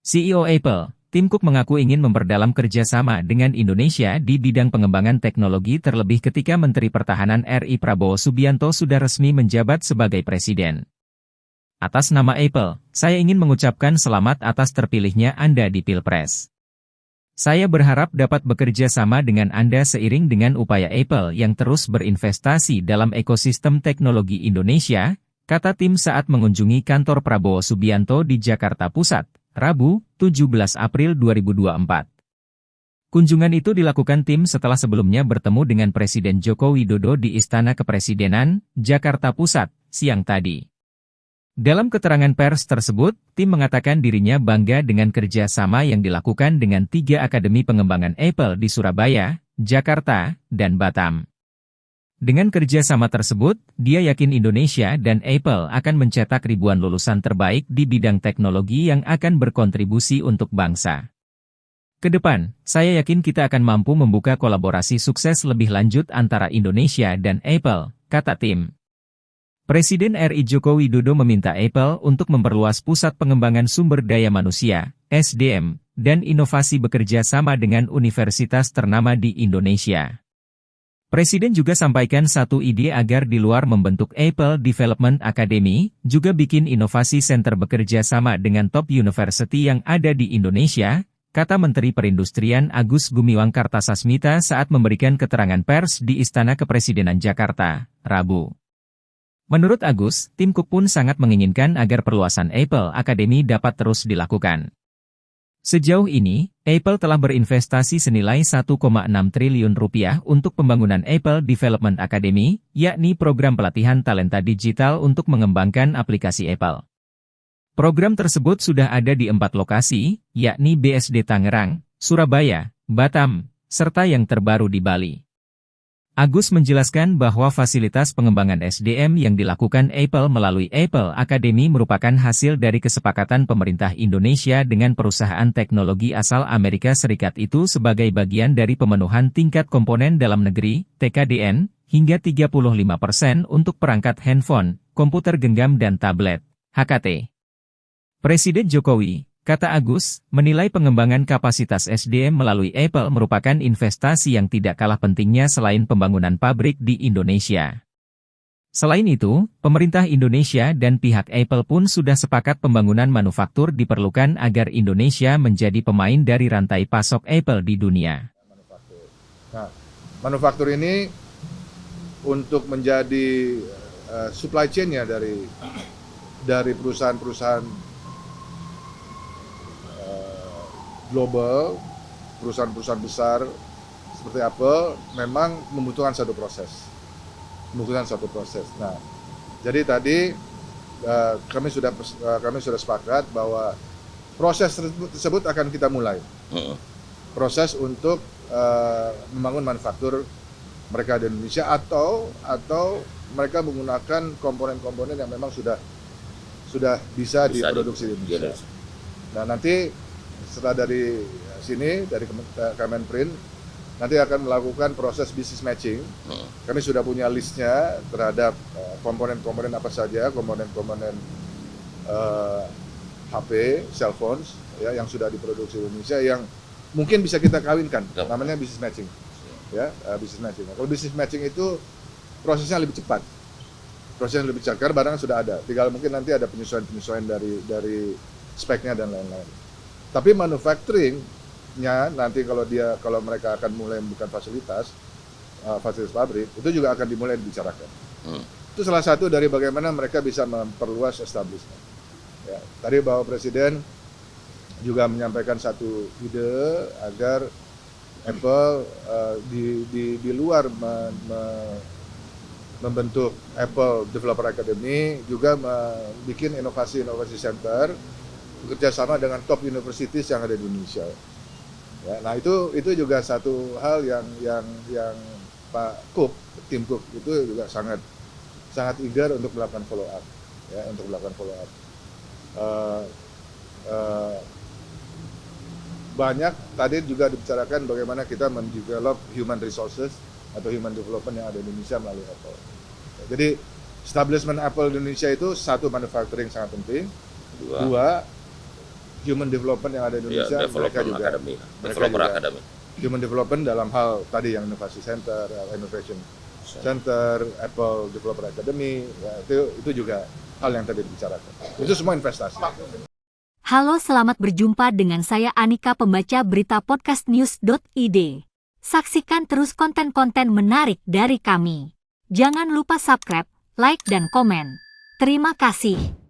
CEO Apple, Tim Cook mengaku ingin memperdalam kerjasama dengan Indonesia di bidang pengembangan teknologi terlebih ketika Menteri Pertahanan RI Prabowo Subianto sudah resmi menjabat sebagai Presiden. Atas nama Apple, saya ingin mengucapkan selamat atas terpilihnya Anda di Pilpres. Saya berharap dapat bekerja sama dengan Anda seiring dengan upaya Apple yang terus berinvestasi dalam ekosistem teknologi Indonesia, kata Tim saat mengunjungi kantor Prabowo Subianto di Jakarta Pusat, Rabu, 17 April 2024. Kunjungan itu dilakukan Tim setelah sebelumnya bertemu dengan Presiden Joko Widodo di Istana Kepresidenan, Jakarta Pusat, siang tadi. Dalam keterangan pers tersebut, Tim mengatakan dirinya bangga dengan kerjasama yang dilakukan dengan 3 akademi pengembangan Apple di Surabaya, Jakarta, dan Batam. Dengan kerjasama tersebut, dia yakin Indonesia dan Apple akan mencetak ribuan lulusan terbaik di bidang teknologi yang akan berkontribusi untuk bangsa. Kedepan, saya yakin kita akan mampu membuka kolaborasi sukses lebih lanjut antara Indonesia dan Apple, kata Tim. Presiden RI Joko Widodo meminta Apple untuk memperluas pusat pengembangan sumber daya manusia, SDM, dan inovasi bekerja sama dengan universitas ternama di Indonesia. Presiden juga sampaikan satu ide agar di luar membentuk Apple Development Academy, juga bikin inovasi center bekerja sama dengan top university yang ada di Indonesia, kata Menteri Perindustrian Agus Gumiwang Kartasasmita saat memberikan keterangan pers di Istana Kepresidenan Jakarta, Rabu. Menurut Agus, Tim Cook pun sangat menginginkan agar perluasan Apple Academy dapat terus dilakukan. Sejauh ini, Apple telah berinvestasi senilai 1,6 triliun rupiah untuk pembangunan Apple Development Academy, yakni program pelatihan talenta digital untuk mengembangkan aplikasi Apple. Program tersebut sudah ada di 4 lokasi, yakni BSD Tangerang, Surabaya, Batam, serta yang terbaru di Bali. Agus menjelaskan bahwa fasilitas pengembangan SDM yang dilakukan Apple melalui Apple Academy merupakan hasil dari kesepakatan pemerintah Indonesia dengan perusahaan teknologi asal Amerika Serikat itu sebagai bagian dari pemenuhan tingkat komponen dalam negeri, TKDN, hingga 35% untuk perangkat handphone, komputer genggam dan tablet, HKT. Presiden Jokowi, kata Agus, menilai pengembangan kapasitas SDM melalui Apple merupakan investasi yang tidak kalah pentingnya selain pembangunan pabrik di Indonesia. Selain itu, pemerintah Indonesia dan pihak Apple pun sudah sepakat pembangunan manufaktur diperlukan agar Indonesia menjadi pemain dari rantai pasok Apple di dunia. Nah, manufaktur ini untuk menjadi supply chain-nya dari perusahaan-perusahaan global, perusahaan-perusahaan besar seperti Apple memang membutuhkan satu proses. Nah, jadi tadi kami sudah sepakat bahwa proses tersebut akan kita mulai. Proses untuk membangun manufaktur mereka di Indonesia atau mereka menggunakan komponen-komponen yang memang sudah bisa diproduksi di Indonesia. Nah, nanti setelah dari sini, dari Kemenprint, nanti akan melakukan proses business matching. Kami sudah punya listnya terhadap komponen-komponen apa saja, komponen-komponen HP, cell phones, ya, yang sudah diproduksi di Indonesia, yang mungkin bisa kita kawinkan, namanya business matching. Ya, business matching. Kalau business matching itu prosesnya lebih cepat. Karena barang sudah ada. Tinggal mungkin nanti ada penyesuaian dari speknya dan lain-lain. Tapi manufacturing-nya nanti kalau mereka akan mulai membuka fasilitas pabrik, itu juga akan dimulai dibicarakan. Itu salah satu dari bagaimana mereka bisa memperluas establishment. Ya, tadi Bapak Presiden juga menyampaikan satu ide agar Apple di luar membentuk Apple Developer Academy juga membuat inovasi center bekerja sama dengan top universities yang ada di Indonesia. Ya, nah itu juga satu hal yang Pak Cook, tim Cook itu juga sangat eager untuk melakukan follow up, ya, banyak tadi juga dibicarakan bagaimana kita mendevelop human resources atau human development yang ada di Indonesia melalui Apple. Ya, jadi establishment Apple di Indonesia itu satu, manufacturing sangat penting, dua human development yang ada di Indonesia, mereka juga Developer Academy. Human development dalam hal tadi yang Innovation Center, Apple Developer Academy, ya, itu juga hal yang tadi dibicarakan. Itu semua investasi. Halo, selamat berjumpa dengan saya Anika, pembaca berita podcastnews.id. Saksikan terus konten-konten menarik dari kami. Jangan lupa subscribe, like, dan komen. Terima kasih.